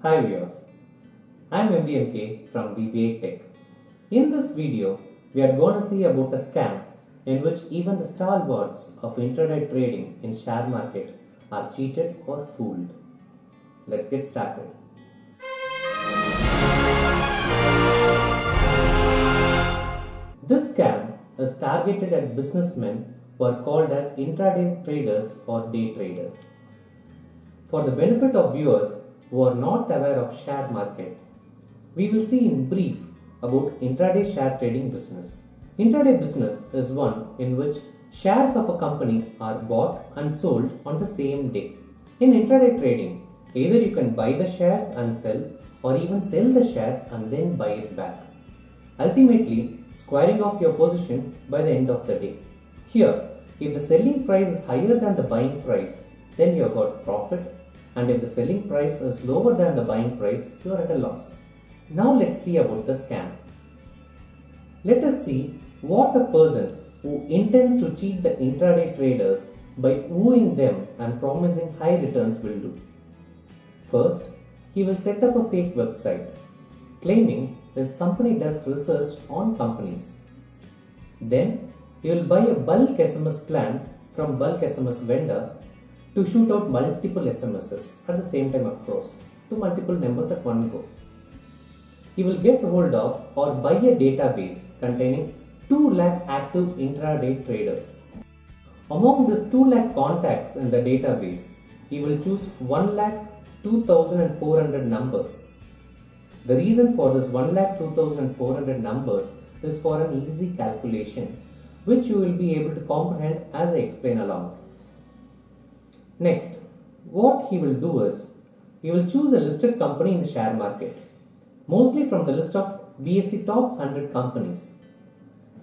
Hi viewers, I am MBMK from BBA Tech. In this video, we are going to see about a scam in which even the stalwarts of intraday trading in share market are cheated or fooled. Let's get started. This scam is targeted at businessmen who are called as intraday traders or day traders. For the benefit of viewers who are not aware of share market, we will see in brief about intraday share trading business. Intraday business is one in which shares of a company are bought and sold on the same day. In intraday trading, either you can buy the shares and sell or even sell the shares and then buy it back, ultimately squaring off your position by the end of the day. Here, if the selling price is higher than the buying price, then you have got profit, and if the selling price is lower than the buying price, you are at a loss. Now let's see about the scam. Let us see what a person who intends to cheat the intraday traders by wooing them and promising high returns will do. First, he will set up a fake website claiming his company does research on companies. Then, he will buy a bulk SMS plan from bulk SMS vendor to shoot out multiple SMSs at the same time, of course, to multiple numbers at one go. He will get hold of or buy a database containing 2 lakh active intraday traders. Among these 2 lakh contacts in the database, he will choose 1,02,400 numbers. The reason for this 1,02,400 numbers is for an easy calculation, which you will be able to comprehend as I explain along. Next, what he will do is, he will choose a listed company in the share market, mostly from the list of BSE top 100 companies,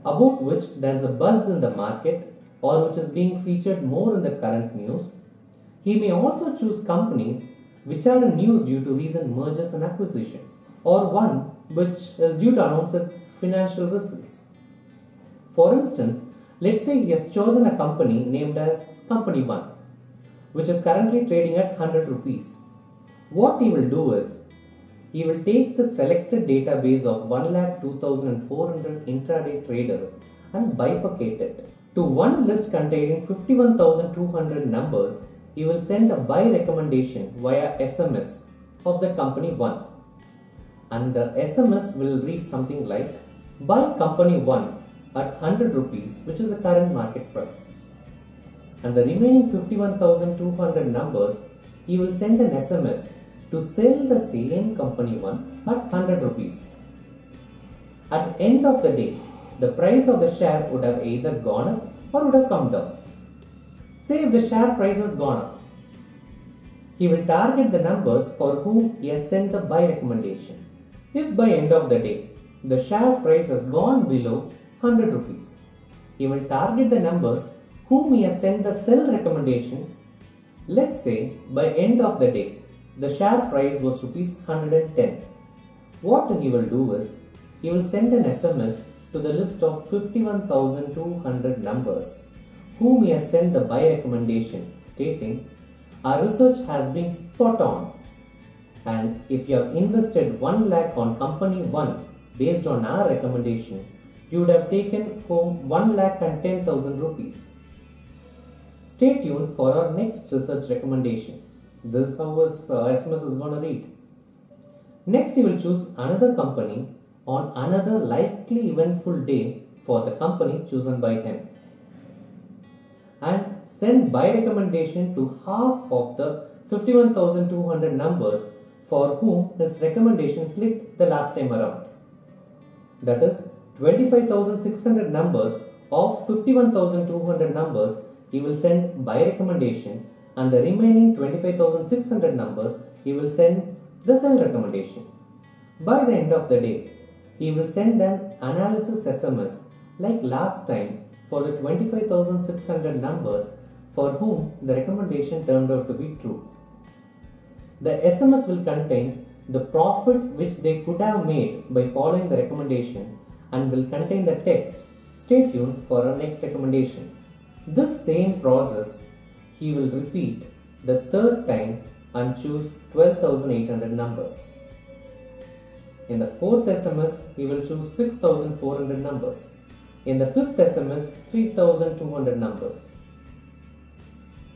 about which there is a buzz in the market or which is being featured more in the current news. He may also choose companies which are in news due to recent mergers and acquisitions, or one which is due to announce its financial results. For instance, let's say he has chosen a company named as Company 1, which is currently trading at 100 rupees. What he will do is, he will take the selected database of 1,02,400 intraday traders and bifurcate it. To one list containing 51,200 numbers, he will send a buy recommendation via SMS of the company 1. And the SMS will read something like, buy company 1 at 100 rupees, which is the current market price. And the remaining 51,200 numbers, he will send an SMS to sell the same company 1 at 100 rupees. At the end of the day, the price of the share would have either gone up or would have come down. Say if the share price has gone up, he will target the numbers for whom he has sent the buy recommendation. If by end of the day, the share price has gone below 100 rupees, he will target the numbers whom he has sent the sell recommendation. Let's say by end of the day, the share price was rupees 110. What he will do is, he will send an SMS to the list of 51,200 numbers whom he has sent the buy recommendation stating, our research has been spot on, and if you have invested 1 lakh on company 1 based on our recommendation, you would have taken home 1,10,000 rupees. Stay tuned for our next research recommendation. This is how his SMS is going to read. Next, he will choose another company on another likely eventful day for the company chosen by him, and send buy recommendation to half of the 51,200 numbers for whom his recommendation clicked the last time around. That is 25,600 numbers of 51,200 numbers he will send buy recommendation, and the remaining 25,600 numbers he will send the sell recommendation. By the end of the day, he will send an analysis SMS like last time for the 25,600 numbers for whom the recommendation turned out to be true. The SMS will contain the profit which they could have made by following the recommendation and will contain the text, stay tuned for our next recommendation. This same process he will repeat the third time and choose 12,800 numbers. In the fourth SMS, he will choose 6,400 numbers. In the fifth SMS, 3,200 numbers.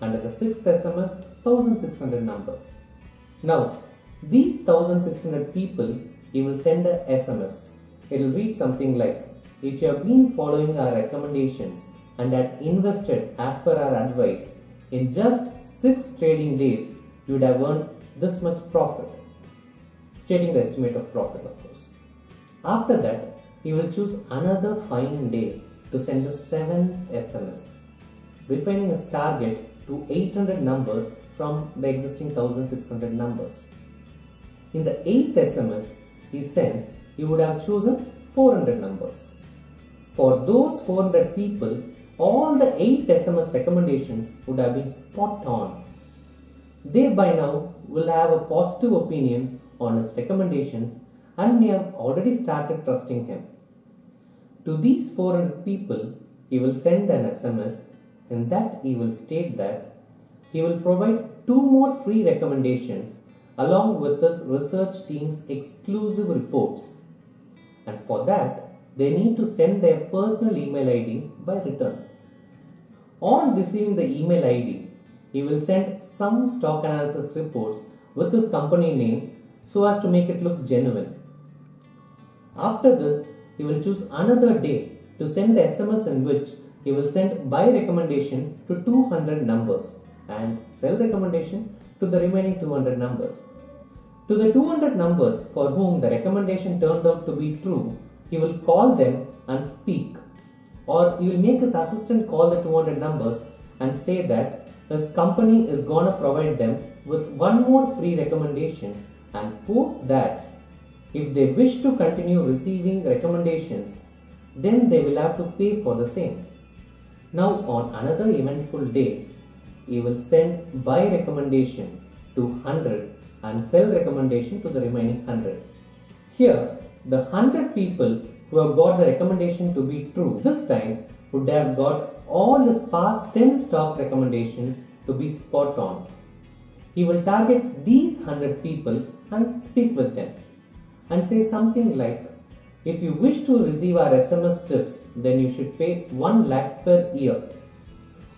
And in the sixth SMS, 1,600 numbers. Now, these 1,600 people, he will send a SMS. It will read something like, if you have been following our recommendations and had invested as per our advice, in just 6 trading days, you would have earned this much profit. Stating the estimate of profit, of course. After that, he will choose another fine day to send the 7th SMS, refining his target to 800 numbers from the existing 1,600 numbers. In the 8th SMS he sends, he would have chosen 400 numbers. For those 400 people, all the 8 SMS recommendations would have been spot on. They by now will have a positive opinion on his recommendations and may have already started trusting him. To these 400 people, he will send an SMS. In that he will state that he will provide 2 more free recommendations along with his research team's exclusive reports. And for that, they need to send their personal email ID by return. On receiving the email ID, he will send some stock analysis reports with his company name so as to make it look genuine. After this, he will choose another day to send the SMS in which he will send buy recommendation to 200 numbers and sell recommendation to the remaining 200 numbers. To the 200 numbers for whom the recommendation turned out to be true, he will call them and speak, or he will make his assistant call the 200 numbers and say that his company is going to provide them with 1 more free recommendation, and post that if they wish to continue receiving recommendations, then they will have to pay for the same. Now on another eventful day, he will send buy recommendation to 100 and sell recommendation to the remaining 100. Here, the 100 people who have got the recommendation to be true this time would have got all his past 10 stock recommendations to be spot on. He will target these 100 people and speak with them and say something like, if you wish to receive our SMS tips, then you should pay 1 lakh per year.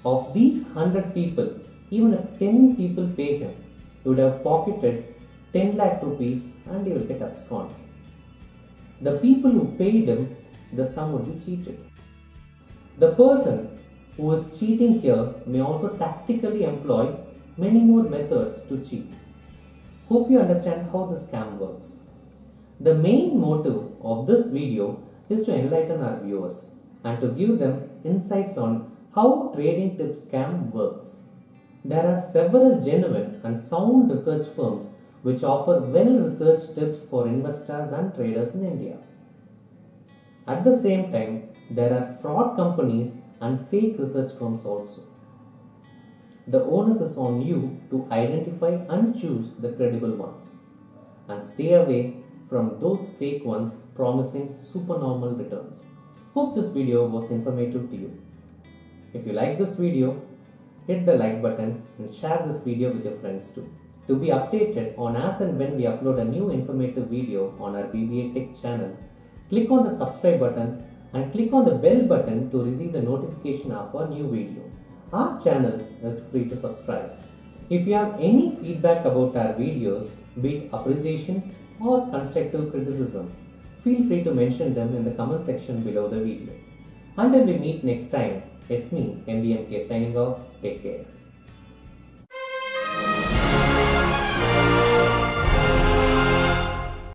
Of these 100 people, even if 10 people pay him, he would have pocketed 10 lakh rupees and he will get abscond. The people who paid him, the sum would be cheated. The person who is cheating here may also tactically employ many more methods to cheat. Hope you understand how the scam works. The main motive of this video is to enlighten our viewers and to give them insights on how trading tip scam works. There are several genuine and sound research firms which offer well-researched tips for investors and traders in India. At the same time, there are fraud companies and fake research firms also. The onus is on you to identify and choose the credible ones and stay away from those fake ones promising supernormal returns. Hope this video was informative to you. If you like this video, hit the like button and share this video with your friends too. To be updated on as and when we upload a new informative video on our BBA Tech channel, click on the subscribe button and click on the bell button to receive the notification of our new video. Our channel is free to subscribe. If you have any feedback about our videos, be it appreciation or constructive criticism, feel free to mention them in the comment section below the video. Until we meet next time, it's me, MBMK, signing off. Take care.